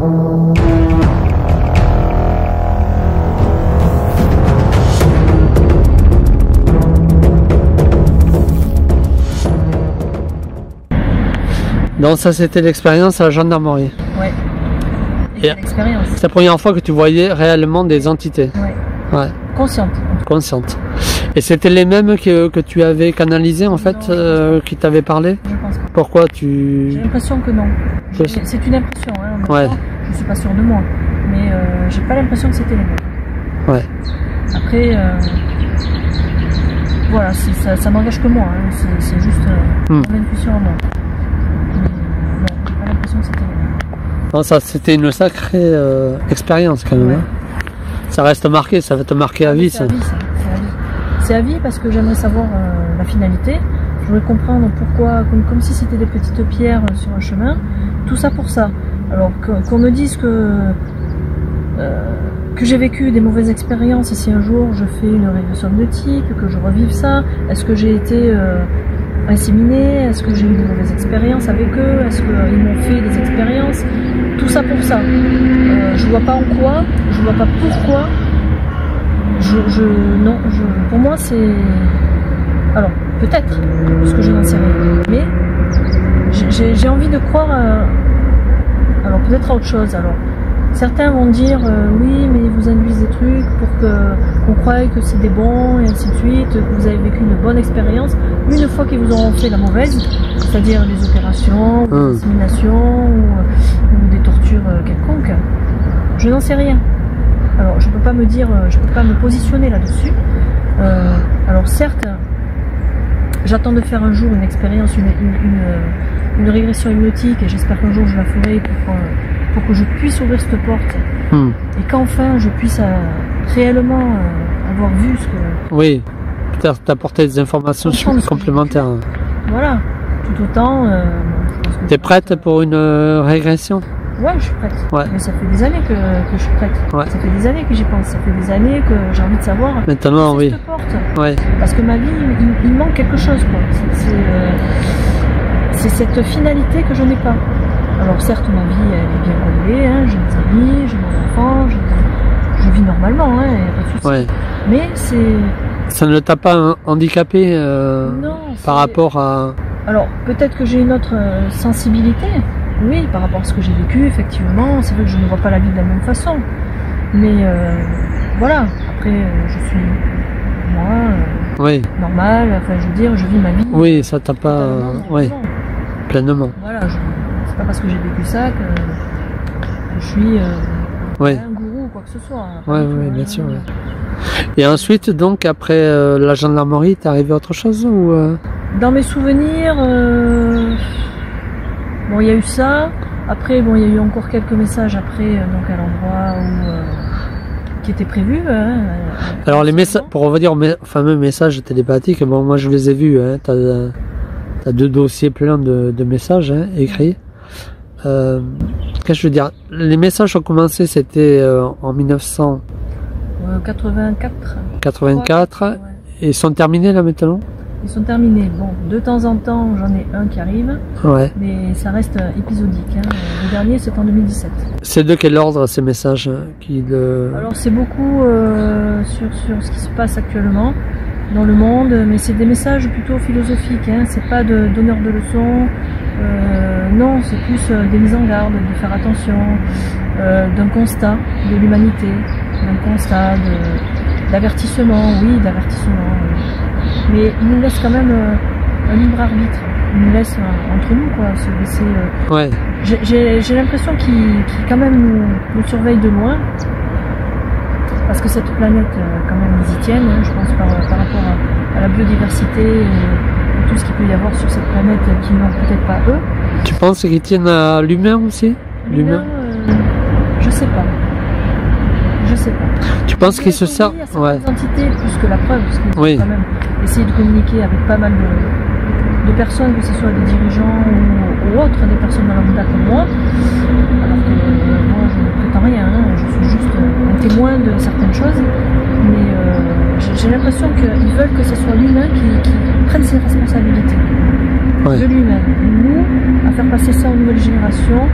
Donc ça c'était l'expérience à la gendarmerie. Ouais. Et l'expérience. c'est la première fois que tu voyais réellement des entités. Ouais. Ouais. Consciente. Consciente. Et c'était les mêmes que tu avais canalisés en fait, qui t'avaient parlé? Je pense pas. Pourquoi tu... J'ai l'impression que non. C'est une impression, hein, en même ouais. temps, je suis pas sûre de moi. Mais j'ai pas l'impression que c'était les mêmes. Ouais. Après, voilà, ça n'engage que moi, hein, c'est juste mon intuition à moi. Mais non, j'ai pas l'impression que c'était les mêmes. Non, ça c'était une sacrée expérience quand même. Ouais. Hein. Ça reste marqué, ça va te marquer à vie. C'est à vie, ça. C'est à vie parce que j'aimerais savoir la finalité. Je voudrais comprendre pourquoi, comme si c'était des petites pierres sur un chemin. Tout ça pour ça. Alors qu'on me dise que j'ai vécu des mauvaises expériences et si un jour je fais une régression hypnotique, que je revive ça, est-ce que j'ai été inséminée, est-ce que j'ai eu des mauvaises expériences avec eux, est-ce qu'ils m'ont fait des expériences, tout ça pour ça. Je vois pas en quoi, je vois pas pourquoi. Non, pour moi c'est... Alors, peut-être, parce que je n'en sais rien, mais j'ai envie de croire alors peut-être à autre chose. Alors, certains vont dire oui, mais vous induisez des trucs pour qu'on croie que c'est des bons et ainsi de suite, que vous avez vécu une bonne expérience. Une fois qu'ils vous auront fait la mauvaise, c'est-à-dire les opérations, ou les inséminations ou des tortures quelconques, je n'en sais rien. Alors, je peux pas me dire, je peux pas me positionner là-dessus. Alors certes, j'attends de faire un jour une expérience, une régression hypnotique, et j'espère qu'un jour je la ferai pour que je puisse ouvrir cette porte et qu'enfin je puisse réellement avoir vu ce que... Oui, peut-être t'apporter des informations complémentaires. Voilà, tout autant... T'es prête pour une régression? Ouais, je suis prête. Ouais. Mais ça fait des années que je suis prête. Ouais. Ça fait des années que j'y pense. Ça fait des années que j'ai envie de savoir. Maintenant, oui. Cette porte. Ouais. Parce que ma vie, il manque quelque chose, quoi. C'est cette finalité que je n'ai pas. Alors certes, ma vie, elle est bien roulée. Hein. J'ai mes amis, j'ai mon enfant, je vis normalement. Hein, y a pas de souci. Ouais. Mais c'est... Ça ne t'a pas handicapé non, par rapport à... Alors peut-être que j'ai une autre sensibilité. Oui, par rapport à ce que j'ai vécu, effectivement, c'est vrai que je ne vois pas la vie de la même façon. Mais voilà, après, je suis moi, normal, enfin je veux dire, je vis ma vie. Oui, ça t'a pas... oui, pleinement. Voilà, c'est pas parce que j'ai vécu ça que je suis un gourou ou quoi que ce soit. Hein, oui, bien sûr. Et ensuite, donc, après la gendarmerie, t'es arrivé à autre chose ou Dans mes souvenirs... Bon, il y a eu ça. Après, bon, il y a eu encore quelques messages après, donc à l'endroit où qui était prévu. Hein, alors les messages, pour revenir aux fameux messages télépathiques, bon, moi je les ai vus. Hein, t'as 2 dossiers pleins de messages écrits. Qu'est-ce que je veux dire? Les messages ont commencé, c'était en 1984. 84. Et ils sont terminés là maintenant? Ils sont terminés. Bon, de temps en temps, j'en ai un qui arrive, mais ça reste épisodique. Hein. Le dernier, c'est en 2017. C'est de quel ordre ces messages Alors, c'est beaucoup sur ce qui se passe actuellement dans le monde, mais c'est des messages plutôt philosophiques. Hein. C'est pas de donneurs de leçons. Non, c'est plus des mises en garde, de faire attention, d'un constat de l'humanité, d'un constat d'avertissement, oui, d'avertissement. Mais il nous laisse quand même un libre arbitre. Il nous laisse entre nous, quoi, se laisser... J'ai l'impression qu'il quand même nous surveille de loin. Parce que cette planète, quand même, ils y tiennent, hein, je pense, par rapport à la biodiversité et tout ce qu'il peut y avoir sur cette planète qui n'ont peut-être pas eux. Tu penses qu'ils tiennent à l'humain aussi? L'humain, je sais pas. Je sais pas. Tu penses qu'ils se servent? Des entités plus que la preuve, parce qu'ils ont quand même essayé de communiquer avec pas mal de personnes, que ce soit des dirigeants ou autres, des personnes dans la comme moi. Alors que moi, je ne prétends rien, hein, je suis juste un témoin de certaines choses. Mais j'ai l'impression qu'ils veulent que ce soit l'humain qui prenne ses responsabilités. De lui-même. Nous, à faire passer ça aux nouvelles générations.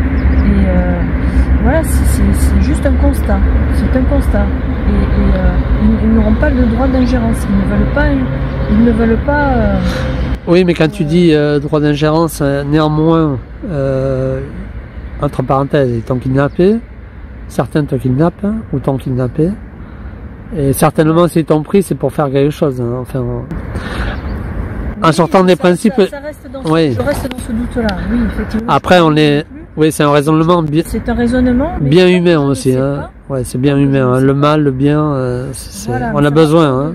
Et voilà, c'est juste un constat. C'est un constat. Ils n'auront pas le droit d'ingérence. Ils ne veulent pas. Oui, mais quand tu dis droit d'ingérence, néanmoins, entre parenthèses, ils t'ont kidnappé. Certains te kidnappent ou t'ont kidnappé. Et certainement, s'ils t'ont pris, c'est pour faire quelque chose. Hein. Enfin, en sortant des principes. Ça reste dans je reste dans ce doute-là. Oui, effectivement. Après, on est. Oui, c'est un raisonnement bien. C'est un raisonnement bien humain aussi. Hein. Ouais, c'est bien humain. Hein. Le mal, le bien, voilà, on a besoin. Hein.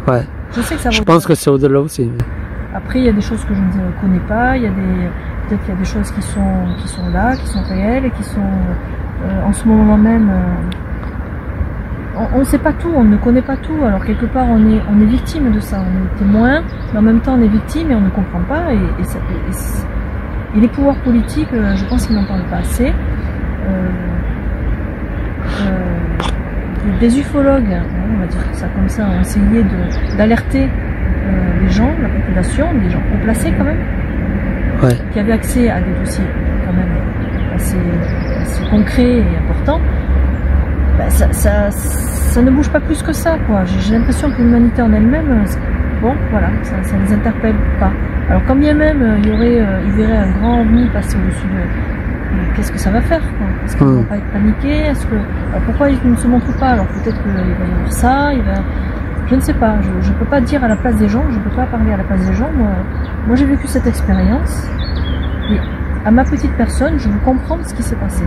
Ouais. Je sais que ça. Je pense que c'est au-delà aussi. Après, il y a des choses que je ne connais pas. Il y a peut-être qu'il y a des choses qui sont là, qui sont réelles et qui sont en ce moment même. On ne sait pas tout, on ne connaît pas tout. Alors quelque part, on est victime de ça. On est témoin, mais en même temps, on est victime et on ne comprend pas. Et les pouvoirs politiques, je pense qu'ils n'en parlent pas assez. Des ufologues, on va dire ça comme ça, ont essayé d'alerter les gens, la population, des gens haut placés quand même, qui avaient accès à des dossiers quand même assez concrets et importants. Ben, ça ne bouge pas plus que ça, quoi. J'ai l'impression que l'humanité en elle-même, bon, voilà, ça les interpelle pas. Alors quand bien même ils verraient un grand ovni passer au-dessus de, qu'est-ce que ça va faire, quoi? Est-ce qu'ils vont pas être paniqués? Alors pourquoi ils ne se montrent pas? Alors peut-être qu'il va y avoir ça, je ne sais pas. Je peux pas dire à la place des gens, je peux pas parler à la place des gens. Moi j'ai vécu cette expérience et à ma petite personne, je veux comprendre ce qui s'est passé.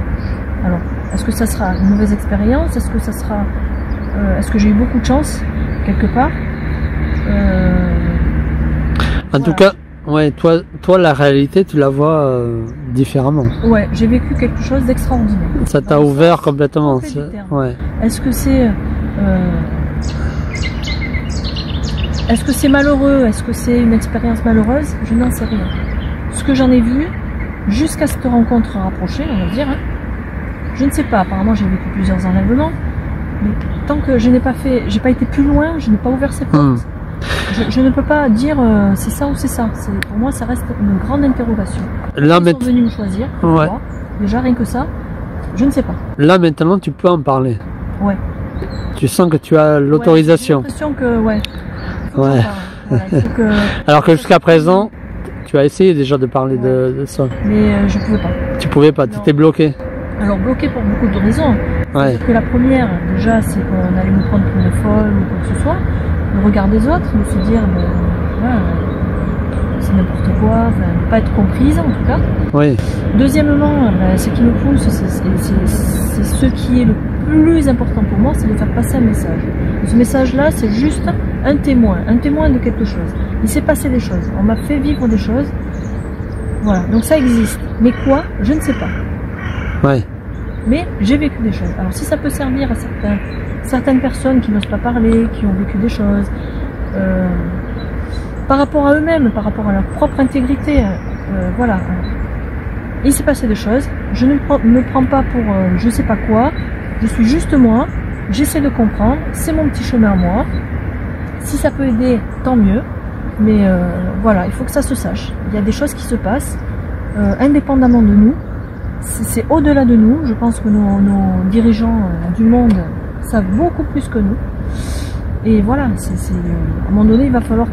Alors, est-ce que ça sera une mauvaise expérience? Est-ce que ça sera, est-ce que j'ai eu beaucoup de chance quelque part? En tout cas, ouais, toi, la réalité, tu la vois différemment. Ouais, j'ai vécu quelque chose d'extraordinaire. Ça t'a ouvert complètement. Ouais. Est-ce que c'est malheureux? Est-ce que c'est une expérience malheureuse? Je n'en sais rien. Ce que j'en ai vu, jusqu'à cette rencontre rapprochée, on va dire, hein, je ne sais pas. Apparemment, j'ai vécu plusieurs enlèvements, mais tant que j'ai pas été plus loin, je n'ai pas ouvert ces portes. Je ne peux pas dire c'est ça ou c'est ça. Pour moi, ça reste une grande interrogation. Là, ils sont venus me choisir. Moi, déjà, rien que ça, je ne sais pas. Là, maintenant, tu peux en parler. Ouais. Tu sens que tu as l'autorisation. J'ai l'impression que, ouais. Ouais. Alors que jusqu'à présent, tu as essayé déjà de parler de ça. Mais je pouvais pas. Tu pouvais pas, tu étais bloqué. Alors bloqué pour beaucoup de raisons. Ouais. Que la première, déjà, c'est qu'on allait me prendre pour une folle ou quoi que ce soit. Le regard des autres, de se dire, c'est n'importe quoi, ne pas être comprise en tout cas. Oui. Deuxièmement, ce qui me pousse, c'est ce qui est le plus important pour moi, c'est de faire passer un message. Et ce message-là, c'est juste un témoin de quelque chose. Il s'est passé des choses, on m'a fait vivre des choses. Voilà, donc ça existe. Mais quoi? Je ne sais pas. Ouais. Mais j'ai vécu des choses. Alors si ça peut servir à certaines personnes qui n'osent pas parler, qui ont vécu des choses, par rapport à eux-mêmes, par rapport à leur propre intégrité, voilà. Il s'est passé des choses, je ne me prends pas pour je sais pas quoi, je suis juste moi, j'essaie de comprendre, c'est mon petit chemin à moi. Si ça peut aider, tant mieux, mais voilà, il faut que ça se sache. Il y a des choses qui se passent, indépendamment de nous. C'est au-delà de nous. Je pense que nos dirigeants du monde savent beaucoup plus que nous. Et voilà, à un moment donné, il va falloir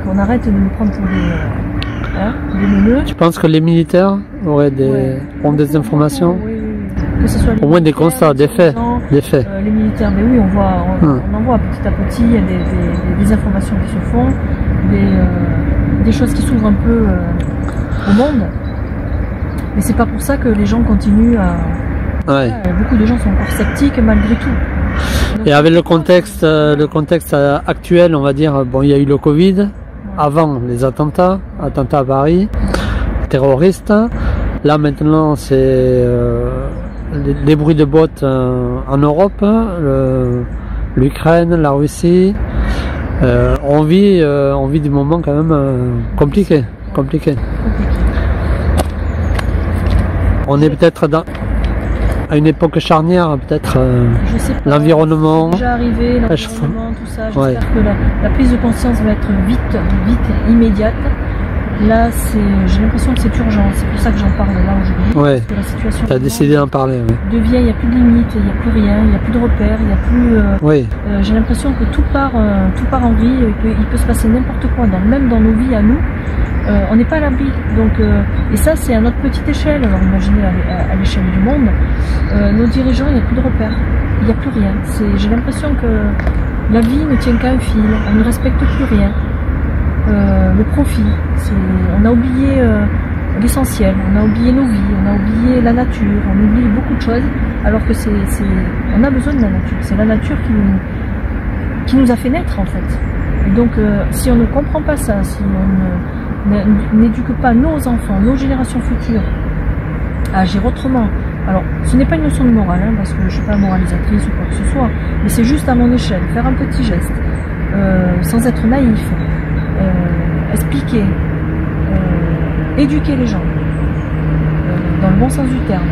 qu'on arrête de nous prendre pour des neuneux. Tu penses que les militaires ont des informations? Oui. Que ce soit au moins des constats, des faits. Les militaires, mais oui, on en voit petit à petit, il y a des informations qui se font, des choses qui s'ouvrent un peu au monde. Mais c'est pas pour ça que les gens continuent à... Ouais. Beaucoup de gens sont encore sceptiques malgré tout. Donc, et avec le contexte actuel, on va dire, bon, il y a eu le Covid, avant les attentats à Paris, terroristes. Là maintenant, c'est les bruits de bottes en Europe, l'Ukraine, la Russie. On vit des moments quand même compliqués. On est peut-être à une époque charnière, peut-être l'environnement. Déjà arrivé, l'environnement, tout ça. J'espère que la prise de conscience va être vite, immédiate. Là, j'ai l'impression que c'est urgent. C'est pour ça que j'en parle là aujourd'hui. Ouais. Parce que la situation. Tu as décidé d'en parler. Ouais. Devient, il n'y a plus de limites, il n'y a plus rien, il n'y a plus de repères, il n'y a plus. Oui. J'ai l'impression que tout part en vrille. Il peut se passer n'importe quoi, même dans nos vies à nous. On n'est pas à l'abri. Donc, et ça, c'est à notre petite échelle. Alors, imaginez à l'échelle du monde, nos dirigeants, il n'y a plus de repères, il n'y a plus rien. J'ai l'impression que la vie ne tient qu'à un fil. On ne respecte plus rien. Le profit, on a oublié l'essentiel, on a oublié nos vies, on a oublié la nature, on oublie beaucoup de choses, alors que on a besoin de la nature. C'est la nature qui nous a fait naître en fait. Et donc, si on ne comprend pas ça, si on n'éduque pas nos enfants, nos générations futures à agir autrement. Alors, ce n'est pas une notion de morale, hein, parce que je ne suis pas moralisatrice ou quoi que ce soit, mais c'est juste à mon échelle, faire un petit geste, sans être naïf. Expliquer, éduquer les gens, dans le bon sens du terme.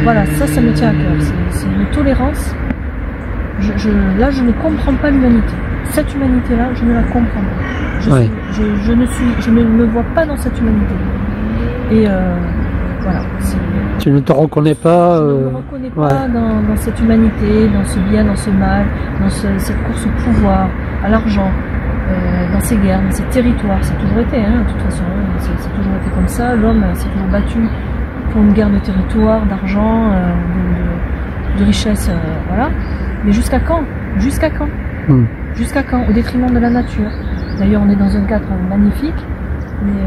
Voilà, ça me tient à cœur. C'est une tolérance. Là, je ne comprends pas l'humanité. Cette humanité-là, je ne la comprends pas. Je ne me vois pas dans cette humanité. Et voilà. Tu ne te reconnais pas. Je ne me reconnais pas dans cette humanité, dans ce bien, dans ce mal, dans cette course au pouvoir, à l'argent. Dans ces guerres, dans ces territoires, ça a toujours été, hein, de toute façon, c'est toujours été comme ça. L'homme s'est toujours battu pour une guerre de territoire, d'argent, de richesse, voilà. Mais jusqu'à quand? Jusqu'à quand? Jusqu'à quand? Au détriment de la nature. D'ailleurs, on est dans un cadre magnifique, mais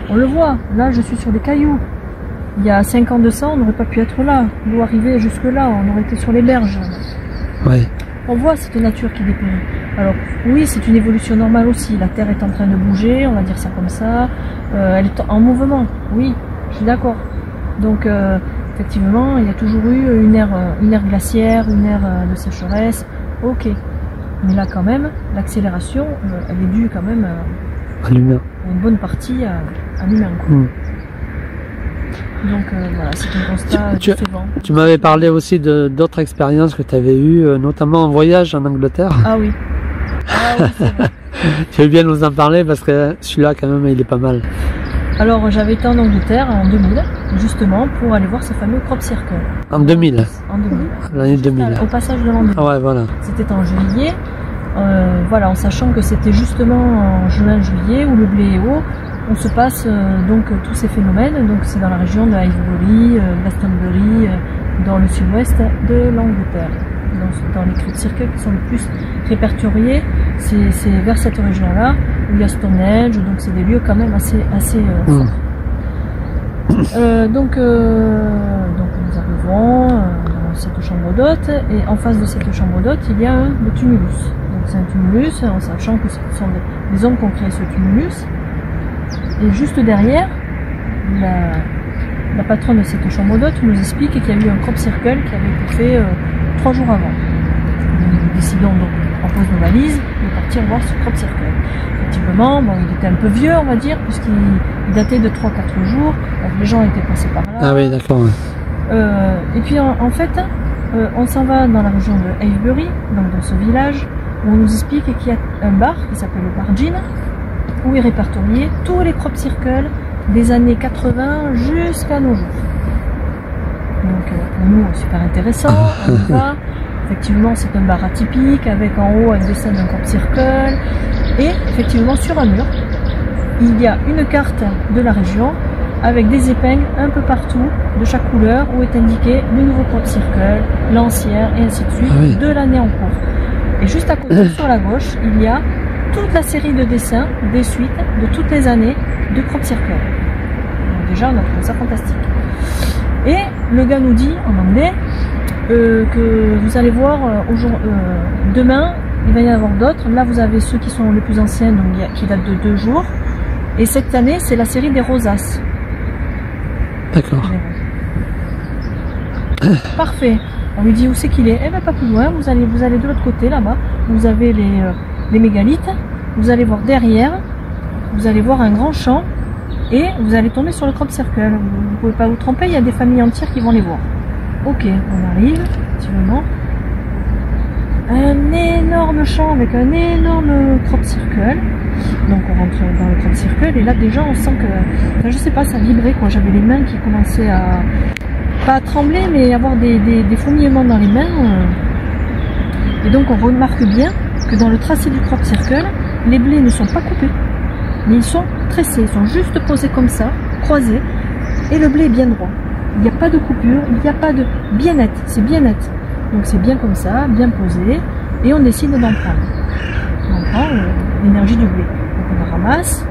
on le voit. Là, je suis sur des cailloux. Il y a 5 ans de ça, on n'aurait pas pu être là. L'eau arrivait jusque là, on aurait été sur les berges. Ouais. On voit cette nature qui dépérit. Alors oui, c'est une évolution normale aussi. La Terre est en train de bouger, on va dire ça comme ça. Elle est en mouvement. Oui, je suis d'accord. Donc effectivement, il y a toujours eu une ère glaciaire, une ère de sécheresse. Ok. Mais là quand même, l'accélération, elle est due quand même à l'humain. Une bonne partie à l'humain. Donc voilà, c'est un constat décevant. Tu m'avais parlé aussi d'autres expériences que tu avais eues, notamment en voyage en Angleterre. Ah oui. Ah oui, c'est vrai. Tu veux bien nous en parler parce que celui-là quand même il est pas mal. Alors j'avais été en Angleterre en 2000, justement, pour aller voir ce fameux crop circle. En 2000. En 2000. L'année 2000. Au passage de l'an 2000. Ah ouais, voilà. C'était en juillet. Voilà, en sachant que c'était justement en juin-juillet où le blé est haut. On se passe donc tous ces phénomènes, donc c'est dans la région de Highbury, Glastonbury, dans le sud-ouest de l'Angleterre. Dans les crop circles qui sont le plus répertoriés, c'est vers cette région-là où il y a Stonehenge, donc c'est des lieux quand même assez forts. Donc nous arrivons dans cette chambre d'hôte et en face de cette chambre d'hôte il y a le tumulus. Donc c'est un tumulus en sachant que ce sont des hommes qui ont créé ce tumulus. Et juste derrière, la patronne de cette chambre d'hôte nous explique qu'il y a eu un crop circle qui avait été fait 3 jours avant. Nous décidons donc, on pose nos valises, de partir voir ce crop circle. Effectivement, bon, il était un peu vieux, on va dire, puisqu'il datait de 3-4 jours, donc les gens étaient passés par là. Ah oui, d'accord. Ouais. Et puis en fait, on s'en va dans la région de Highbury, donc dans ce village, où on nous explique qu'il y a un bar qui s'appelle le Bar Gin, où est répertorié tous les crop circles des années 80 jusqu'à nos jours. Donc pour nous, super intéressant, on y va. Effectivement, c'est un bar atypique avec en haut un dessin d'un crop circle. Et effectivement, sur un mur, il y a une carte de la région avec des épingles un peu partout de chaque couleur où est indiqué le nouveau crop circle, l'ancien et ainsi de suite de l'année en cours. Et juste à côté, sur la gauche, il y a toute la série de dessins des suites de toutes les années de crop circle. Donc déjà, on a trouvé ça fantastique. Et le gars nous dit en anglais que vous allez voir demain, il va y en avoir d'autres. Là, vous avez ceux qui sont les plus anciens, donc qui datent de 2 jours. Et cette année, c'est la série des rosaces. D'accord. Parfait. On lui dit où c'est qu'il est. Eh bien, pas plus loin. Vous allez de l'autre côté, là-bas. Vous avez les mégalithes. Vous allez voir derrière. Vous allez voir un grand champ. Et vous allez tomber sur le crop circle. Vous ne pouvez pas vous tromper. Il y a des familles entières qui vont les voir. Ok, on arrive, effectivement. un énorme champ avec un énorme crop circle. Donc on rentre dans le crop circle et là déjà on sent que, enfin, je sais pas, ça vibrait quoi. J'avais les mains qui commençaient à, pas à trembler, mais avoir des fourmillements dans les mains. Et donc on remarque bien que dans le tracé du crop circle, les blés ne sont pas coupés, mais ils sont tressés, ils sont juste posés comme ça, croisés, et le blé est bien droit. Il n'y a pas de coupure, il n'y a pas de... bien net, c'est bien net. Donc c'est bien comme ça, bien posé, et on décide d'en prendre. On prend l'énergie du blé. Donc on la ramasse,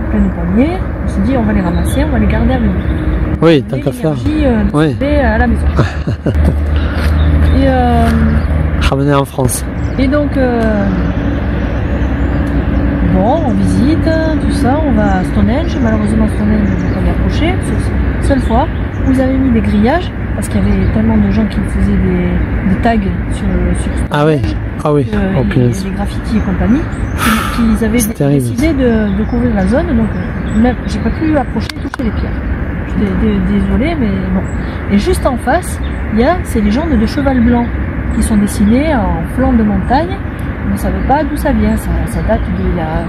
plein de paniers, on se dit on va les ramasser, on va les garder avec nous. Oui, tant qu'à faire. Oui. À la maison. Et ramener en France. Et donc, bon, on visite, tout ça, on va à Stonehenge. Malheureusement, Stonehenge, je ne peux pas y approcher. C'est la seule fois où ils avaient mis des grillages, parce qu'il y avait tellement de gens qui faisaient des tags sur Stonehenge. Ah oui, ah oui, des graffitis et compagnie, qu'ils avaient décidé de couvrir la zone. Donc, même, j'ai pas pu approcher, toucher les pierres. J'étais désolée, mais bon. Et juste en face, c'est les légendes de cheval blanc qui sont dessinés en flanc de montagne. On ne savait pas d'où ça vient, ça date d'il y a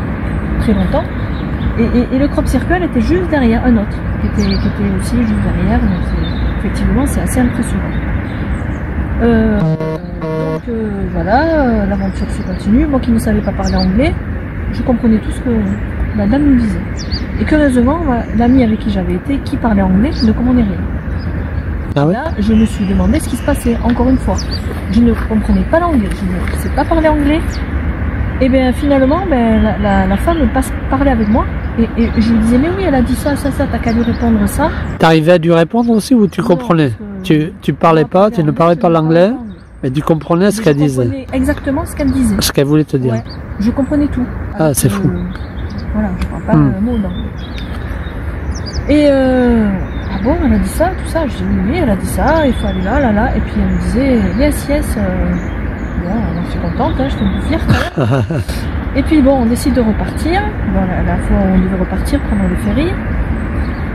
très longtemps. Et le crop circle était juste derrière un autre, qui était aussi juste derrière. Donc effectivement, c'est assez impressionnant. Donc voilà, l'aventure se continue. Moi qui ne savais pas parler anglais, je comprenais tout ce que la dame nous disait. Et curieusement, l'ami avec qui j'avais été, qui parlait anglais, ne comprenait rien. Ah ouais? Là, je me suis demandé ce qui se passait, encore une fois. Je ne comprenais pas l'anglais, je ne sais pas parler anglais. Et bien finalement, la femme parlait avec moi. Et je lui disais, mais oui, elle a dit ça, t'as qu'à lui répondre ça. T'arrivais à lui répondre aussi ou tu comprenais? Tu parlais pas, tu ne parlais pas l'anglais, mais tu comprenais ce qu'elle disait. Je comprenais exactement ce qu'elle disait. Ce qu'elle voulait te dire. Ouais, je comprenais tout. Ah, c'est fou. Voilà, je parle pas un mot d'anglais. Et ah bon, elle a dit ça, tout ça. Je dis oui, elle a dit ça, il faut aller là. Et puis elle me disait yes. Bon, je suis contente, hein, j'étais un peu fière quand même. Et puis bon, on décide de repartir. Bon, la fois où on devait repartir, prendre le ferry.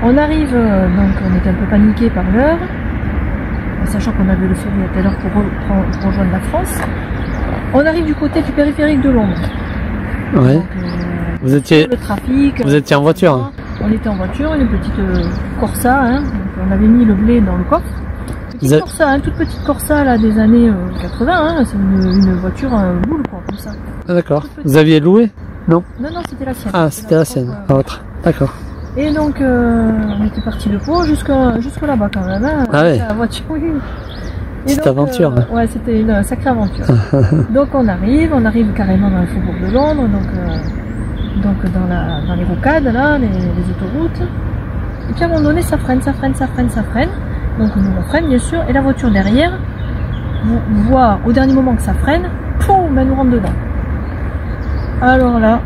On arrive, donc on était un peu paniqué par l'heure, sachant qu'on avait le ferry à telle heure pour rejoindre la France. On arrive du côté du périphérique de Londres. Ouais. Donc, vous étiez en voiture, hein. On était en voiture, une petite Corsa, hein. Donc, on avait mis le blé dans le coffre. Petite Corsa, hein, toute petite Corsa là, des années 80, hein. C'est une voiture boule quoi, comme ça. Ah, d'accord. Vous aviez loué? Non? Non, c'était la sienne. Ah, c'était la sienne, autre. D'accord. Et donc on était parti de Pau jusque là-bas quand même, hein. Ah ouais. La voiture, oui. Cette aventure. Ouais, c'était une sacrée aventure. Donc on arrive carrément dans le faubourg de Londres, donc dans les rocades là, les autoroutes. Et puis à un moment donné, ça freine. Donc nous on freine bien sûr, et la voiture derrière, vous voit au dernier moment que ça freine, poum, elle nous rentre dedans. Alors là,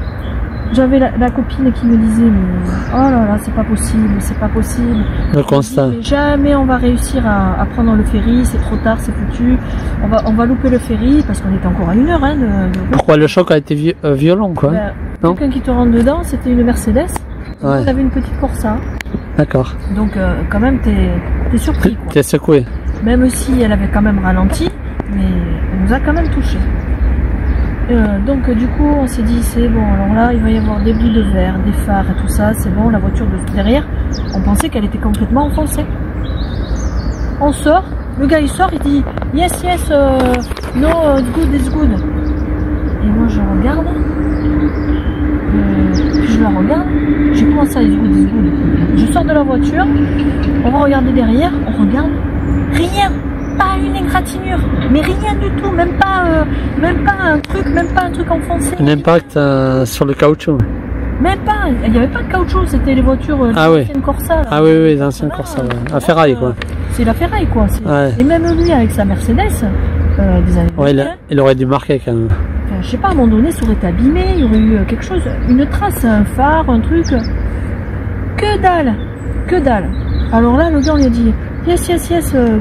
j'avais la copine qui me disait mais oh là là, c'est pas possible. Le constat. Mais jamais on va réussir à prendre le ferry, c'est trop tard, c'est foutu. On va louper le ferry parce qu'on était encore à 1 heure. Hein, Pourquoi le choc a été violent quoi? Quelqu'un qui te rentre dedans, c'était une Mercedes. Ouais. On avait une petite Corsa. D'accord. Donc quand même t'es surpris quoi. T'es secoué. Même si elle avait quand même ralenti, mais elle nous a quand même touché. Donc du coup on s'est dit c'est bon, alors là il va y avoir des bouts de verre, des phares et tout ça, c'est bon, la voiture de derrière, on pensait qu'elle était complètement enfoncée. On sort, le gars il sort, il dit yes, no, it's good. Et moi je regarde, puis je la regarde, j'ai comment ça it's good. Je sors de la voiture, on va regarder derrière, on regarde, rien. Pas une égratignure, mais rien du tout, même pas un truc enfoncé. L'impact sur le caoutchouc. Même pas, il n'y avait pas de caoutchouc, c'était les voitures anciennes Corsa. Là. Ah oui, les anciennes Corsa, la ferraille quoi. C'est la ferraille quoi. Ouais. Et même lui avec sa Mercedes, des années. Ouais, il aurait dû marquer quand même. Je sais pas, à un moment donné, ça aurait été abîmé, il y aurait eu quelque chose, une trace, un phare, un truc. Que dalle. Alors là, le gars on lui a dit. Yes,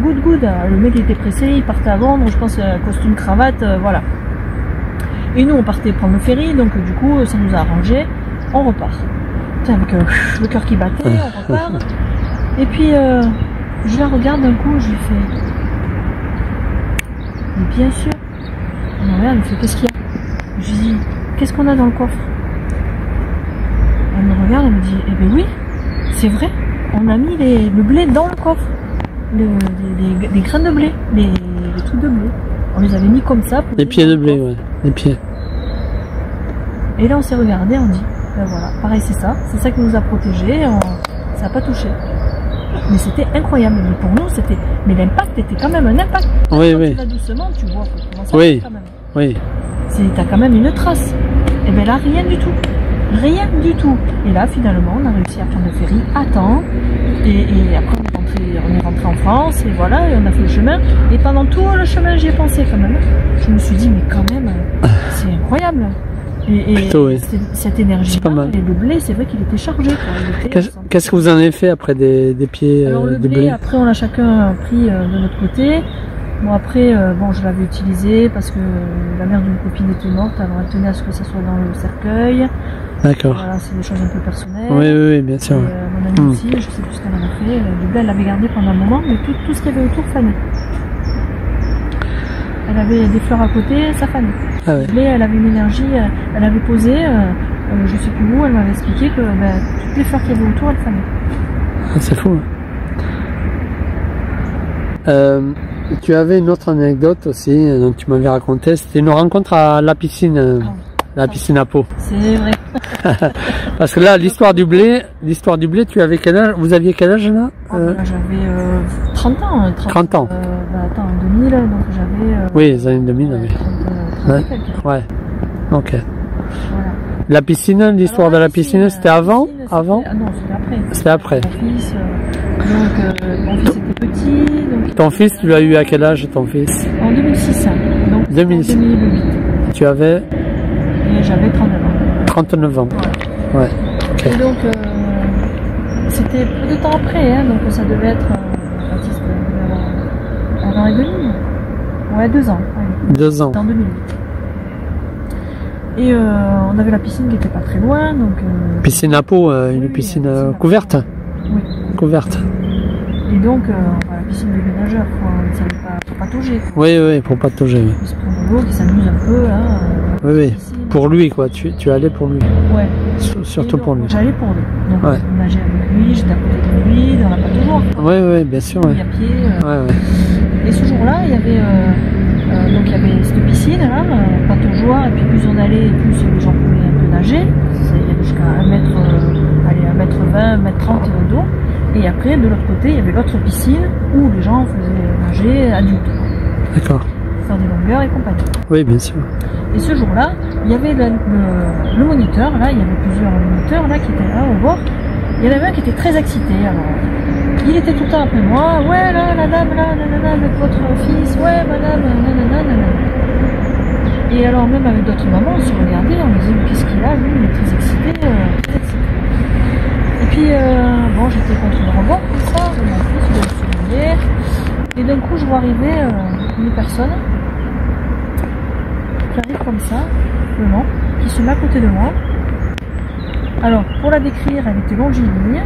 good. Le mec il était pressé, il partait à Londres, je pense costume, cravate, voilà. Et nous on partait prendre le ferry, donc du coup ça nous a arrangé, on repart. Tiens, avec le cœur qui battait, on repart. Et puis je la regarde d'un coup, je lui fais. Mais bien sûr, Elle me regarde, elle me fait qu'est-ce qu'il y a? Je lui dis qu'est-ce qu'on a dans le coffre? Elle me regarde, elle me dit eh ben oui, c'est vrai, on a mis le blé dans le coffre, les grains de blé, les trucs de blé. On les avait mis comme ça. Les pieds de blé, ouais, les pieds. Et là on s'est regardé, on dit ben voilà, pareil c'est ça qui nous a protégés, ça n'a pas touché. Mais c'était incroyable, mais pour nous c'était, mais l'impact était quand même un impact. Oui, quand oui. Tu vas doucement, tu vois comment ça oui. fait quand même. Oui. T'as quand même une trace. Et bien là rien du tout. Rien du tout. Et là, finalement, on a réussi à prendre le ferry à temps. Et après, on est rentré en France. Et voilà, et on a fait le chemin. Et pendant tout le chemin, j'y ai pensé quand même. Je me suis dit, mais quand même, c'est incroyable. Et plutôt, oui. Cette énergie, et le blé, c'est vrai qu'il était chargé. Qu'est-ce que vous en avez fait après des pieds Alors, le de blé, blé? après, on l'a chacun pris de notre côté. Bon après, je l'avais utilisé parce que la mère d'une copine était morte, alors elle tenait à ce que ça soit dans le cercueil. D'accord. Voilà, c'est des choses un peu personnelles. Oui, bien sûr. Et, mon amie aussi, je sais plus ce qu'elle en a fait. Le blé, elle l'avait gardé pendant un moment, mais tout ce qu'il y avait autour fanait. Elle avait des fleurs à côté, ça fanait. Ah ouais. Le blé, elle avait une énergie, elle avait posé, je sais plus où, elle m'avait expliqué que toutes les fleurs qu'il y avait autour, elles fanaient. Ah, c'est fou. Tu avais une autre anecdote aussi, dont tu m'avais raconté, c'était une rencontre à la piscine, la piscine à Pau. C'est vrai. Parce que là, l'histoire du blé, tu avais quel âge? Vous aviez quel âge là? J'avais 30 ans. 30 ans. Attends, en 2000, donc j'avais... oui, les années 2000, oui. 30 ouais. Ok. Voilà. La piscine, l'histoire de la piscine, c'était avant? Avant? Ah non, c'était après. C'était après. Mon fils, mon fils était petit. Donc ton fils, tu l'as eu à quel âge, ton fils? En 2006. Donc 2006. En 2008. Tu avais? Et j'avais 39 ans. 39 ans. Ouais. Okay. Et donc, c'était peu de temps après, hein, donc ça devait être, Baptiste devait avoir 1 an et demi. Ouais, 2 ans. Ouais. 2 ans. En 2008. Et on avait la piscine qui n'était pas très loin, donc... piscine à Pau, une piscine couverte? Oui. Couverte. Et donc, la piscine des ménageurs, ça ne faut pas toucher. Oui, pour pas toucher. Il se prend de l'eau, qui s'amuse un peu, là. Oui. Pour lui, quoi. Tu allais pour lui. Ouais. Surtout donc, pour lui. J'allais pour lui. Donc, ouais. on nageait avec lui, j'étais à côté de lui, on n'a pas toujours. Oui, bien sûr. À pied. Ouais. Et ce jour-là, il y avait cette piscine, là, pas toujours, et puis plus on allait, plus les gens pouvaient un peu nager. Il y avait jusqu'à 1m20, 1m30 d'eau. Et après, de l'autre côté, il y avait l'autre piscine où les gens faisaient nager adultes. D'accord. Faire des longueurs et compagnie. Oui, bien sûr. Et ce jour-là, il y avait le moniteur, là, il y avait plusieurs moniteurs là, qui étaient là au bord. Il y en avait un qui était très excité. Alors, il était tout le temps après moi. Ouais, là, la dame, là, nanana, avec votre fils. Ouais, madame, nanana. Et alors, même avec d'autres mamans, on se regardait, on disait, mais qu'est-ce qu'il a, lui, il est très excité, Et puis, j'étais contre le rebord, comme ça, mon fils, je le soulignais. Et d'un coup, je vois arriver une personne qui arrive comme ça, le long, qui se met à côté de moi. Alors, pour la décrire, elle était longiligne.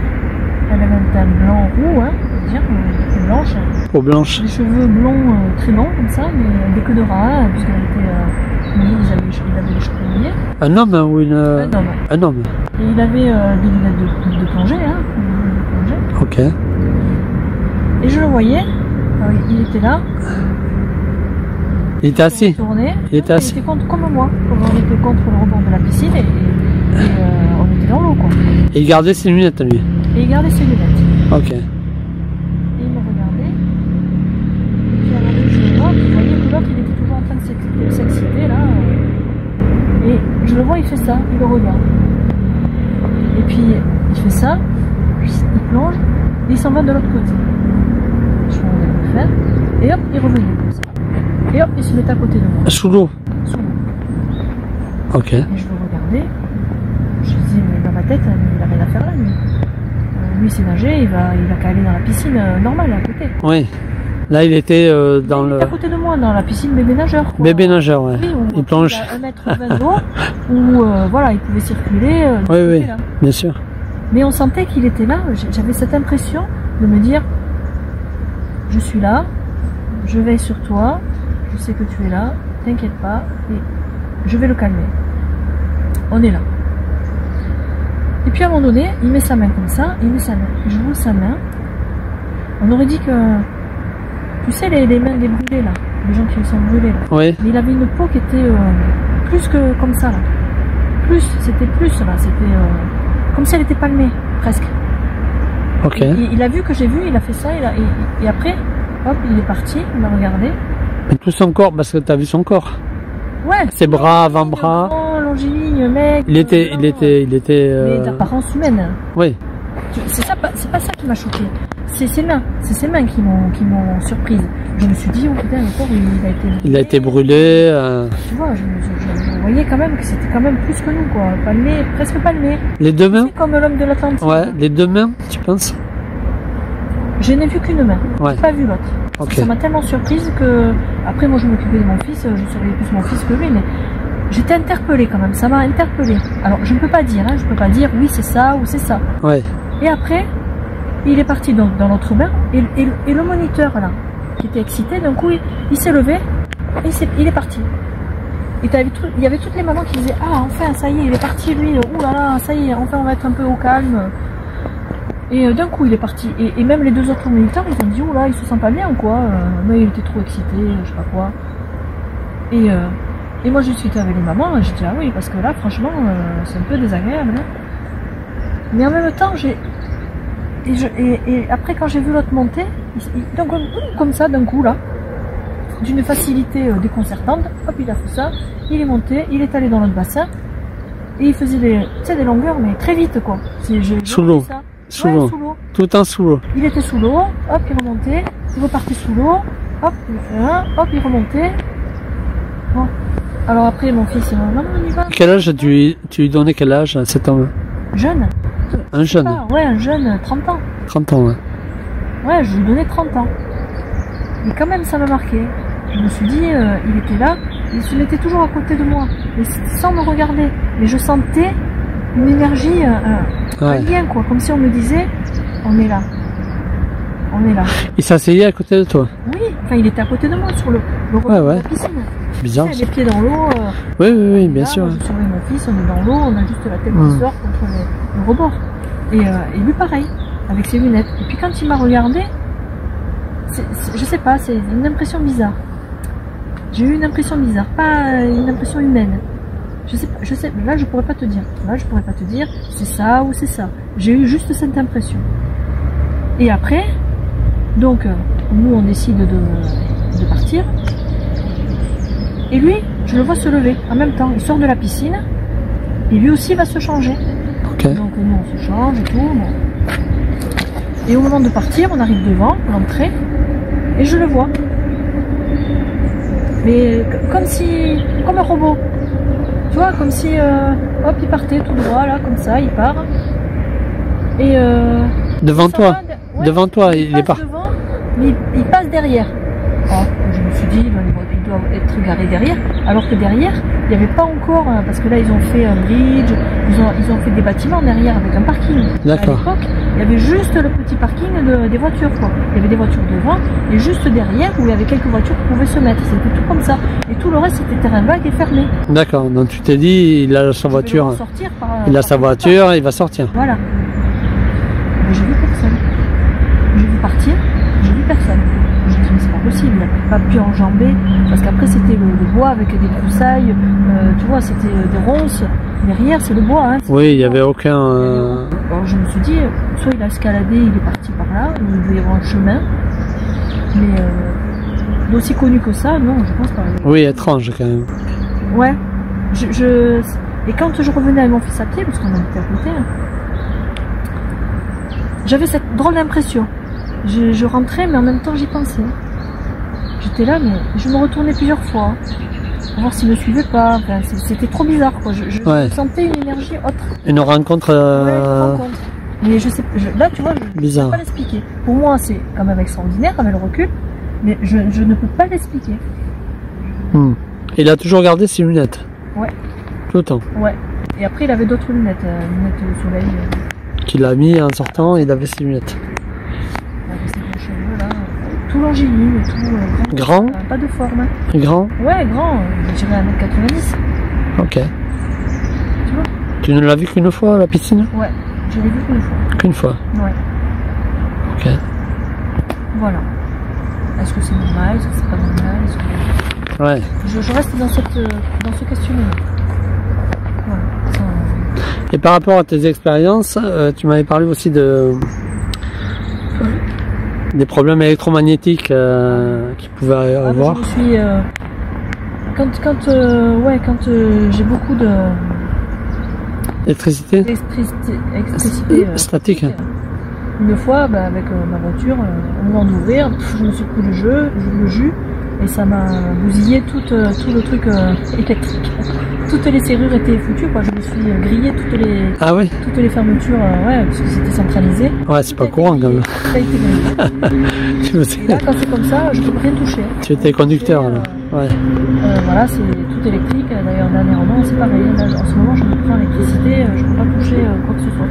Elle avait un teint blanc roux, hein, on peut dire, blanche. Peau blanche. Des cheveux blonds très longs, comme ça, mais des queues de rat, puisqu'elle était mouillée, il avait les cheveux mouillés. Un homme ou une... Un homme. Et il avait des lunettes de plongée, hein. Ok. Et je le voyais, il était là. Il était assis. Il était comme moi, comme on était contre le rebord de la piscine et on était dans l'eau, quoi. Et il gardait ses lunettes, lui. Et il gardait ses lunettes. Ok. Et il me regardait. Et puis alors, je le vois, vous voyez que l'autre, il était toujours en train de s'exciter, là. Et je le vois, il fait ça, il le regarde. Et puis, il fait ça, il plonge, et il s'en va de l'autre côté. Je me regardais le faire, et hop, il revenait comme ça. Et hop, il se mettait à côté de moi. Sous l'eau. Sous l'eau. Ok. Et je le regardais. Je disais, mais dans ma tête, il n'a rien à faire là, lui. Lui, c'est nager, il va qu'à aller dans la piscine normale à côté. Oui. Là, il était dans le... à côté de moi, dans la piscine bébé nageur. Quoi. Bébé nageur, ouais. Oui, il plonge. À 1m20 d'eau, où il pouvait circuler. Oui, là. Bien sûr. Mais on sentait qu'il était là. J'avais cette impression de me dire, je suis là, je veille sur toi, je sais que tu es là, t'inquiète pas, et je vais le calmer. On est là. Et puis à un moment donné, il met sa main comme ça, il met sa main. Je vois sa main. On aurait dit que, tu sais, les mains des brûlés là, les gens qui sont brûlés là. Oui. Mais il avait une peau qui était plus que comme ça là. C'était plus là, c'était comme si elle était palmée, presque. Ok. Il a vu que j'ai vu, il a fait ça, et après, hop, il est parti, il m'a regardé. Mais tout son corps, parce que tu as vu son corps. Ouais. Ses bras, avant-bras. Longiligne, mec. Il était. Mais d'apparence humaine. Oui. C'est pas ça qui m'a choqué. C'est ses mains qui m'ont surprise. Je me suis dit, oh putain, le corps, il a été brûlé. Tu vois, je voyais quand même que c'était quand même plus que nous, quoi. Palmé, presque palmé. Les deux mains? C'est comme l'homme de l'Atlantique. Ouais, les deux mains, tu penses? Je n'ai vu qu'une main. Ouais. J'ai pas vu l'autre. Okay. Ça m'a tellement surprise que, après, moi, je m'occupais de mon fils, je surveillais plus mon fils que lui, mais j'étais interpellée quand même. Ça m'a interpellée. Alors, je ne peux pas dire, je peux pas dire oui, c'est ça ou c'est ça. Ouais. Et après, il est parti dans l'autre bain, et le moniteur là, qui était excité, d'un coup il s'est levé et il est parti. Et il y avait toutes les mamans qui disaient, ah enfin ça y est, il est parti lui, ouh là là, ça y est, enfin on va être un peu au calme. Et d'un coup il est parti. Et même les deux autres moniteurs, ils ont dit, ouh là, il se sent pas bien ou quoi, mais il était trop excité, je sais pas quoi. Et moi j'ai discuté avec les mamans, et j'ai dit, ah oui, parce que là franchement c'est un peu désagréable. Hein. Mais en même temps, et après, quand j'ai vu l'autre monter, donc, comme ça, d'un coup, là, d'une facilité déconcertante, hop, il a fait ça, il est monté, il est allé dans l'autre bassin, et il faisait des longueurs, mais très vite, quoi. Sous l'eau. Sous l'eau. Tout le temps sous l'eau. Il était sous l'eau, hop, il remontait, il repartait sous l'eau, hop, il fait un, hop, il remontait. Bon. Alors après, mon fils, maman, on y va. Quel âge tu lui donnais quel âge à cet homme? Jeune. Un jeune? Ouais, un jeune, 30 ans. 30 ans, ouais. Ouais, je lui donnais 30 ans. Et quand même, ça m'a marqué. Je me suis dit, il était là, il était toujours à côté de moi, mais sans me regarder. Mais je sentais une énergie, un lien, quoi. Comme si on me disait, on est là. On est là. Il s'asseyait à côté de toi? Oui, enfin, il était à côté de moi, sur le rebord de la piscine. Bizarre. Les pieds dans l'eau. Oui, bien sûr. Moi, je surveille mon fils, on est dans l'eau, on a juste la tête qui sort contre le rebord. Et lui pareil, avec ses lunettes. Et puis quand il m'a regardé, je sais pas, c'est une impression bizarre. J'ai eu une impression bizarre, pas une impression humaine. Je sais, là je pourrais pas te dire. Là je pourrais pas te dire, c'est ça ou c'est ça. J'ai eu juste cette impression. Et après, donc nous on décide de partir. Et lui, je le vois se lever en même temps. Il sort de la piscine et lui aussi va se changer. Okay. Donc nous on se change et tout. Bon. Et au moment de partir, on arrive devant l'entrée et je le vois. Mais comme un robot. Tu vois, comme si hop, il partait tout droit là, comme ça, il part. Et devant toi. Devant toi, il est pas. Devant, mais il passe derrière. Oh, je me suis dit, il doit être garé derrière, alors que derrière, il n'y avait pas encore, parce que là ils ont fait un bridge, ils ont fait des bâtiments derrière avec un parking. D'accord. À l'époque, il y avait juste le petit parking des voitures, quoi. Il y avait des voitures devant, et juste derrière, où il y avait quelques voitures qui pouvaient se mettre. C'était tout comme ça. Et tout le reste, c'était terrain vague et fermé. D'accord, donc tu t'es dit, il a sa voiture. Il a sa voiture, il va sortir. Voilà. Mais j'ai vu personne. J'ai vu partir, j'ai vu personne. Je me dis, mais c'est pas possible, il n'a pas pu enjamber, parce qu'après c'était le bois avec des broussailles, tu vois, c'était des ronces, derrière c'est le bois. Hein, oui, il n'y avait aucun... Alors je me suis dit, soit il a escaladé, il est parti par là, ou il devait y avoir un chemin, mais d'aussi connu que ça, non, je pense pas. Oui, étrange quand même. Ouais, et quand je revenais avec mon fils à pied, parce qu'on habitait à côté, j'avais cette drôle d'impression. Je rentrais, mais en même temps j'y pensais. J'étais là, mais je me retournais plusieurs fois, pour voir s'il ne me suivait pas. Enfin, c'était trop bizarre, quoi. Je sentais une énergie autre. Une rencontre. Ouais, une rencontre. Mais je sais, là, tu vois, je ne peux pas l'expliquer. Pour moi, c'est quand même extraordinaire, avec le recul, mais je ne peux pas l'expliquer. Il a toujours gardé ses lunettes. Ouais. Tout le temps. Ouais. Et après, il avait d'autres lunettes, lunettes au soleil. Qu'il a mis en sortant, il avait ses lunettes. Ses cheveux là, tout longiligne et tout. Grand? Pas de forme. Hein. Grand? Ouais, grand. Je dirais 1m90. Ok. Tu vois? Tu ne l'as vu qu'une fois, la piscine? Ouais, je l'ai vu qu'une fois. Qu'une fois? Ouais. Ok. Voilà. Est-ce que c'est normal? Est-ce que c'est pas normal? Que... Ouais. Je reste dans ce questionnement. Voilà. Et par rapport à tes expériences, tu m'avais parlé aussi des problèmes électromagnétiques qu'il pouvait avoir. Je me suis, quand j'ai beaucoup de Électricité statique. Une fois, avec ma voiture, au moment d'ouvrir, je me suis pris le jus, et ça m'a bousillé tout le truc électrique. Toutes les serrures étaient foutues, quoi. Je me suis grillé toutes les fermetures, parce que c'était centralisé. Ouais, c'est pas courant quand même. Ça a été grillé. Et là, quand c'est comme ça, je peux rien toucher. Tu étais conducteur là. Ouais. Voilà, c'est tout électrique. D'ailleurs, dernièrement, c'est pareil. Là, en ce moment, je me prends l'électricité, je peux pas toucher quoi que ce soit.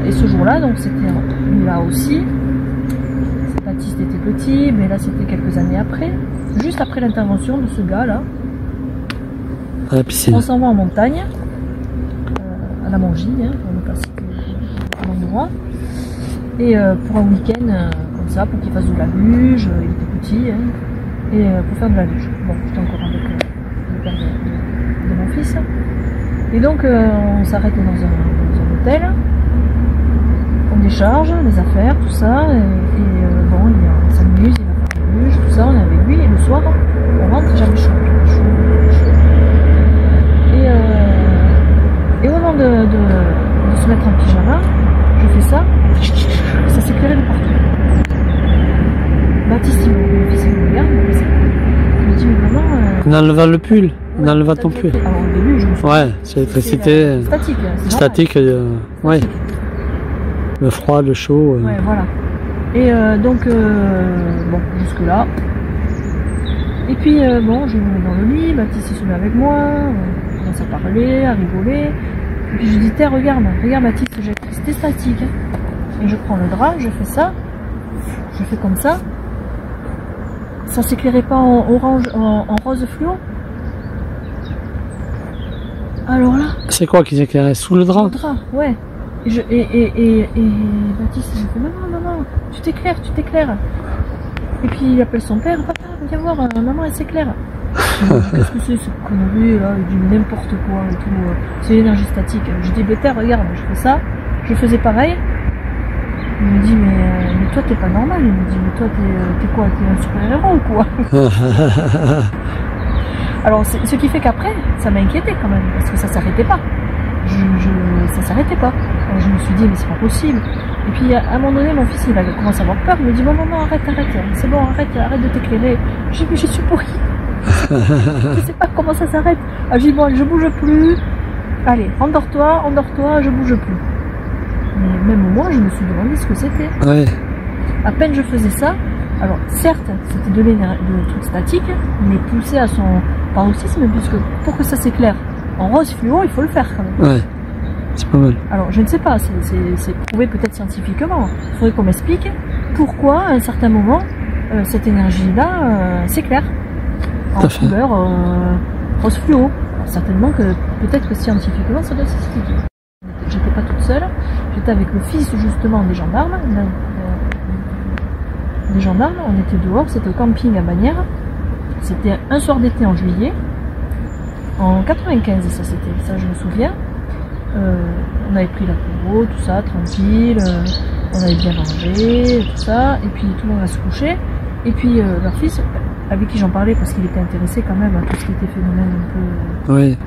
Et ce jour-là, donc c'était là aussi. Baptiste était petit, mais là c'était quelques années après, juste après l'intervention de ce gars-là. À la piscine. On s'en va en montagne, à la Mongie, hein, on ne pas citer l'endroit. Et pour un week-end comme ça, pour qu'il fasse de la luge, il était petit, hein, et pour faire de la luge. Bon, j'étais encore avec le père de mon fils. Et donc on s'arrête dans un hôtel. On décharge les affaires, tout ça, et bon, il s'amuse, il va faire la luge, tout ça, on est avec lui, et le soir, on rentre, j'avais chaud. Et au moment de se mettre en pyjama, je fais ça, et ça s'éclairait de partout. Baptiste, il me regarde, il me dit, mais maman... On enleva le pull, on enleva ton pull. Alors au début, je me suis... Ouais, c'est l'électricité... Statique. Statique, ouais. Le froid, le chaud. Ouais, voilà. Et donc, bon, jusque-là. Et puis, bon, je me mets dans le lit, Baptiste il se met avec moi, on commence à parler, à rigoler. Et puis je dis, tiens, regarde Baptiste, j'ai l'électricité statique. Et je prends le drap, je fais ça, je fais comme ça. Ça s'éclairait pas en orange, en rose fluo? Alors là. C'est quoi qui s'éclairait? Sous le drap? Le drap, ouais. Et Baptiste, il me fait, maman, tu t'éclaires. Et puis il appelle son père, papa, viens voir, maman elle s'éclaire. Qu'est-ce que c'est cette connerie là? Il dit n'importe quoi et tout, c'est l'énergie statique. Je dis, Béter, regarde, je fais ça, je faisais pareil. Il me dit, mais toi t'es pas normal. Il me dit, mais toi t'es quoi? T'es un super-héros ou quoi? Alors ce qui fait qu'après, ça m'a inquiété quand même, parce que ça s'arrêtait pas. Ça s'arrêtait pas. Alors, je me suis dit, mais c'est pas possible. Et puis à un moment donné, mon fils il a commencé à avoir peur. Il me dit, maman, arrête, c'est bon, arrête de t'éclairer. Je dis, mais je suis pour rien. Je sais pas comment ça s'arrête. Je dis, bon, je bouge plus. Allez, endors-toi, je bouge plus. Mais même moi, je me suis demandé ce que c'était. Ouais. À peine je faisais ça. Alors, certes, c'était de truc statique, mais poussé à son paroxysme, puisque pour que ça s'éclaire en rose fluo, il faut le faire quand même. Ouais, c'est pas mal. Alors, je ne sais pas, c'est prouvé peut-être scientifiquement. Il faudrait qu'on m'explique pourquoi, à un certain moment, cette énergie-là s'éclaire en couleur rose fluo. Alors, certainement que, peut-être que scientifiquement, ça doit s'expliquer. J'étais pas toute seule, j'étais avec le fils justement des gendarmes. On était dehors, c'était au camping à Bagnères. C'était un soir d'été en juillet. En 95, ça je me souviens. On avait pris l'apéro, tout ça, tranquille. On avait bien mangé, tout ça. Et puis tout le monde va se coucher. Et puis leur fils, avec qui j'en parlais parce qu'il était intéressé quand même à tout ce qui était phénomène un peu... Oui,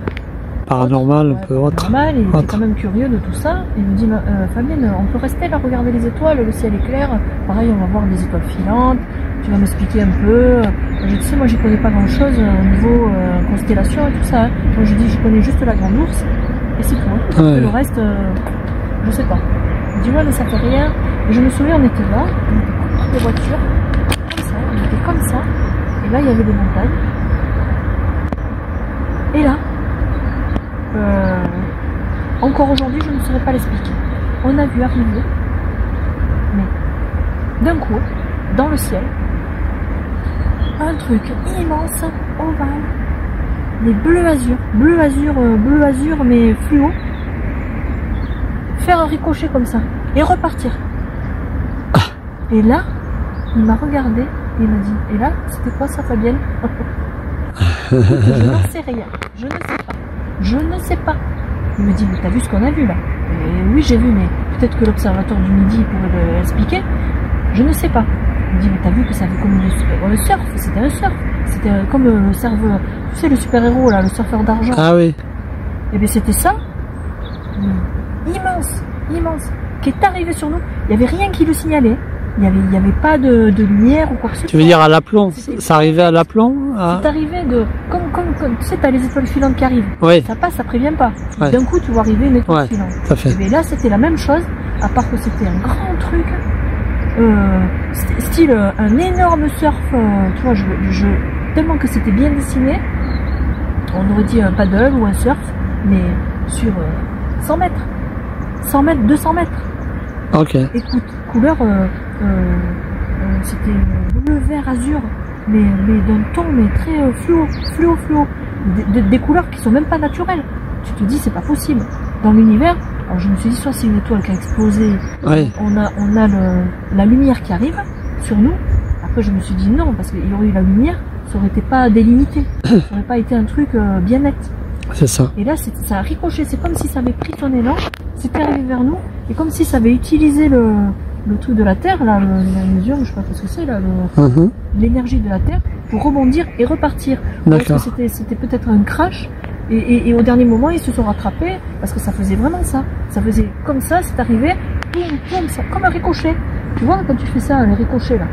paranormal, un peu autre. Paranormal, il était quand même curieux de tout ça. Il me dit, Fabienne, on peut rester là, regarder les étoiles, le ciel est clair. Pareil, on va voir des étoiles filantes. Tu vas m'expliquer un peu. Je dis, moi j'y connais pas grand chose au niveau constellation et tout ça. Hein. Donc je dis, je connais juste la grande ours et c'est tout. Hein. Ouais. Le reste, je sais pas. Dis-moi, mais ça fait rien. Et je me souviens, on était là, on était contre des voitures, comme ça, on était comme ça. Et là, il y avait des montagnes. Et là, encore aujourd'hui, je ne saurais pas l'expliquer. On a vu arriver, mais d'un coup, dans le ciel, un truc immense, ovale, mais bleu azur, mais fluo. Faire un ricochet comme ça et repartir. Et là, il m'a regardé et il m'a dit, et là, c'était quoi ça, Fabienne? Je n'en sais rien, je ne sais pas. Il me dit, mais t'as vu ce qu'on a vu là? Et oui, j'ai vu, mais peut-être que l'observateur du midi pourrait l'expliquer. Je ne sais pas. Il me dit, mais t'as vu que ça fait comme le surf, c'était un surf. C'était comme le serveur, tu sais, le super-héros là, le surfeur d'argent. Ah oui. Et bien c'était ça, immense, qui est arrivé sur nous. Il n'y avait rien qui le signalait. Il n'y avait pas de lumière ou quoi que ce soit. Tu veux dire à l'aplomb? Ça arrivait à l'aplomb? C'est arrivé de... Comme tu sais, t'as les étoiles filantes qui arrivent. Oui. Ça passe, ça prévient pas. Ouais. D'un coup, tu vois arriver une étoile filante. Tout à fait. Mais là, c'était la même chose, à part que c'était un grand truc, style un énorme surf, tu vois, tellement que c'était bien dessiné, on aurait dit un paddle ou un surf, mais sur 100 mètres. 100 mètres, 200 mètres. Ok. Écoute, couleur, c'était bleu, vert, azur, mais d'un ton mais très fluo. Des couleurs qui sont même pas naturelles. Tu te dis, c'est pas possible. Dans l'univers, alors je me suis dit, soit c'est une étoile qui a explosé, on a la lumière qui arrive sur nous. Après, je me suis dit non, parce qu'il y aurait eu la lumière, ça aurait été pas délimité. Ça aurait pas été un truc bien net. C'est ça. Et là, ça a ricoché. C'est comme si ça avait pris son élan, c'était arrivé vers nous, et comme si ça avait utilisé le truc de la Terre, là, le médium, je sais pas ce que c'est, là, l'énergie de la Terre, pour rebondir et repartir. D'accord. C'était peut-être un crash, et au dernier moment, ils se sont rattrapés, parce que ça faisait vraiment ça. Ça faisait comme ça, c'est arrivé, boum, ça, comme un ricochet. Tu vois, quand tu fais ça, les ricochets, là,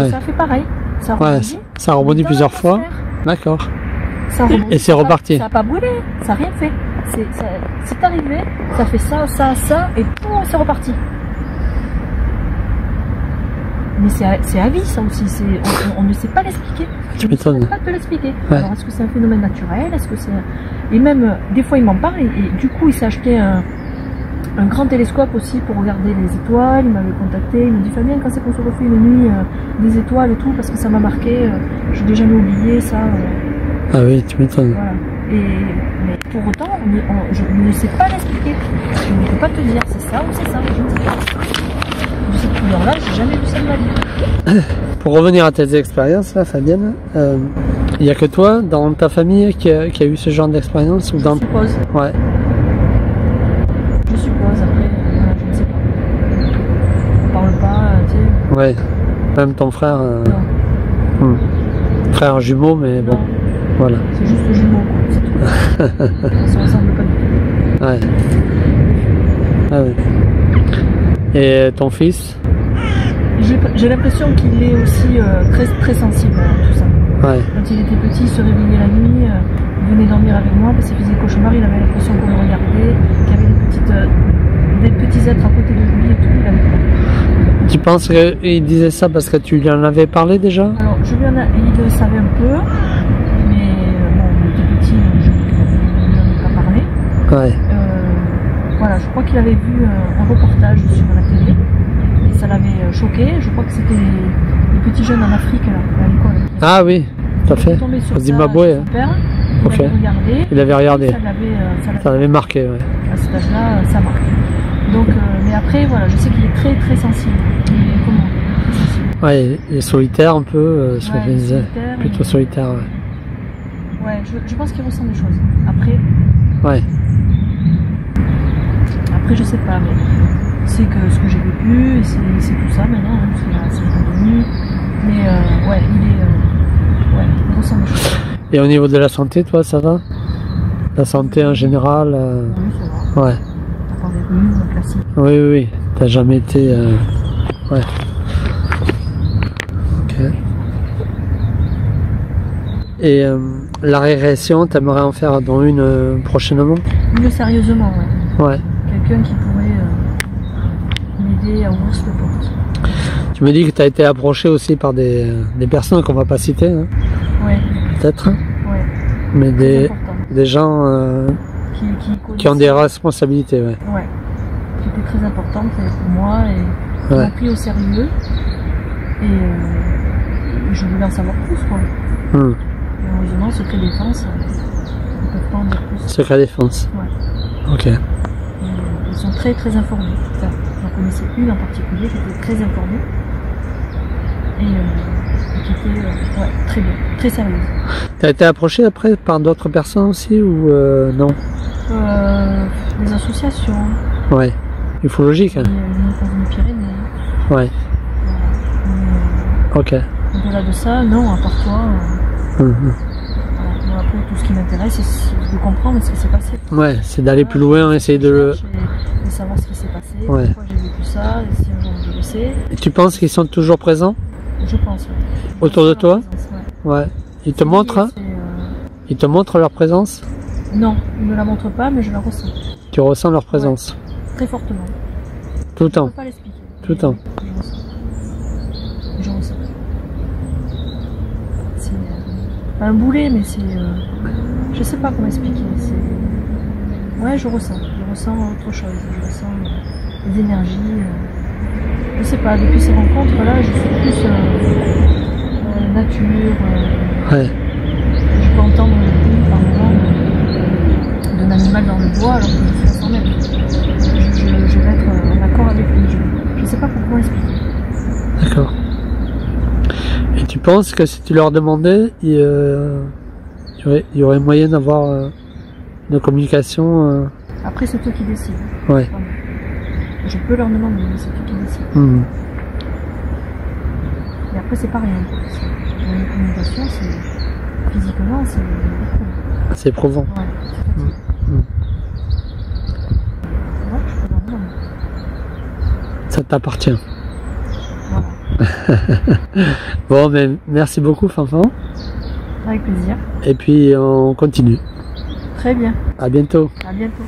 ça fait pareil. Ça rebondit plusieurs fois. D'accord. Et c'est reparti. Ça n'a pas brûlé, ça n'a rien fait. C'est arrivé, ça fait ça, et boum, c'est reparti. Mais c'est à vie, ça aussi. On ne sait pas l'expliquer. Tu m'étonnes. On ne sait pas te l'expliquer. Alors, est-ce que c'est un phénomène naturel? Est-ce que c'est... Et même, des fois, il m'en parle, et du coup, il s'est acheté un grand télescope aussi pour regarder les étoiles. Il m'avait contacté, il me dit, Fabien, quand c'est qu'on se refait une nuit des étoiles et tout, parce que ça m'a marqué, je n'ai jamais oublié ça. Ah oui, tu m'étonnes. Voilà. Mais pour autant, je ne sais pas l'expliquer. Je ne peux pas te dire c'est ça ou c'est ça. Je ne sais pas. De cette couleur-là, j'ai jamais vu ça de ma vie. Pour revenir à tes expériences, là, Fabienne, il n'y a que toi, dans ta famille, qui a eu ce genre d'expérience ou dans... Je suppose. Ouais. Je suppose, après, je ne sais pas. On parle pas, tu sais. Ouais. Même ton frère... Frère jumeau, mais bon. Voilà. C'est juste jumeau, c'est tout. Ça ressemble pas du tout. Ouais. Ah ouais. Et ton fils? J'ai l'impression qu'il est aussi très sensible à tout ça. Ouais. Quand il était petit, il se réveillait la nuit, il venait dormir avec moi parce qu'il faisait cauchemar, il avait l'impression qu'on le regardait, qu'il y avait des petits êtres à côté de lui et tout, il avait peur. Tu penses qu'il disait ça parce que tu lui en avais parlé déjà? Alors, il le savait un peu, mais bon, il était petit, donc je ne lui en ai pas parlé. Ouais. Voilà, je crois qu'il avait vu un reportage sur la télé et ça l'avait choqué. Je crois que c'était les petits jeunes en Afrique, là, à l'école. Ah oui, tout à fait. Au Zimbabwe. Son père, il avait regardé. Ça l'avait marqué, ouais. À cet âge-là, ça marque. Donc, mais après, voilà, je sais qu'il est très sensible. Ouais, il est solitaire un peu, ce que je disais. Plutôt solitaire, ouais. Ouais, je pense qu'il ressent des choses. Après. Ouais. Après, je sais pas, mais c'est que ce que j'ai vécu, et c'est tout ça maintenant, hein, c'est devenu. Mais ouais, il ressent des choses. Et au niveau de la santé, toi, ça va? La santé en général Oui, ça va. Ouais. T'as pas des rhumes, classique. Oui. T'as jamais été... Ouais. Ok. Et la régression, t'aimerais en faire dans une prochainement? Une sérieusement, ouais. Ouais. Quelqu'un qui pourrait m'aider à ouvrir cette porte. Tu me dis que tu as été approché aussi par des personnes qu'on va pas citer, hein? Ouais. Peut-être? Ouais. Mais des gens qui ont des responsabilités, ouais. Ouais. Qui étaient très importantes pour moi et qui m'ont pris au sérieux. Et je voulais en savoir plus, quoi. Hum. Et heureusement, secret défense, ils ne peuvent pas en dire plus. Secret défense. Ouais. Ok. Et ils sont très très informés. Enfin, j'en connaissais une en particulier qui était très informée et qui était ouais, très bien, très sérieuse. T'as été approché après par d'autres personnes aussi ou non? Les associations, Ouais. Ufologique. Hein. une Pyrénées. Ouais. Voilà. Ok. Au-delà de ça, non, à part toi. Mhm. Voilà. Moi, après, tout ce qui m'intéresse, c'est de comprendre ce qui s'est passé. Ouais, c'est d'aller plus loin, essayer de le. De savoir ce qui s'est passé, Ouais. pourquoi j'ai vécu ça, et si un jour je le sais. Et tu penses qu'ils sont toujours présents? Je pense, ouais. Autour de toi? Présence, ouais. Ouais. Ils te montrent, hein? Ils te montrent leur présence? Non, ils ne me la montrent pas, mais je la ressens. Tu ressens leur présence? Très fortement. Tout le Je ne temps? peux pas l'expliquer. Tout le temps? Je ressens. Je ressens. C'est pas un boulet, mais c'est... je sais pas comment expliquer. Ouais, je ressens autre chose. Je ressens des énergies. Je sais pas, depuis ces rencontres-là, je suis plus nature. Ouais. Je peux entendre le bruit par moment d'un animal dans le bois alors que je suis à 100 mètres. Je vais être en accord avec lui. Je sais pas comment expliquer. D'accord. Et tu penses que si tu leur demandais, il y aurait moyen d'avoir une communication Après, c'est eux qui décident. Ouais. Vraiment. Je peux leur demander, mais c'est eux qui décident. Mhm. Et après, c'est pas rien. Une communication, c'est physiquement, c'est éprouvant. C'est éprouvant. Ouais, c'est fatigant. Ouais, je peux leur demander. Ça t'appartient. Voilà. Bon, mais merci beaucoup, Fanfan. Avec plaisir. Et puis, on continue. Très bien. À bientôt. À bientôt.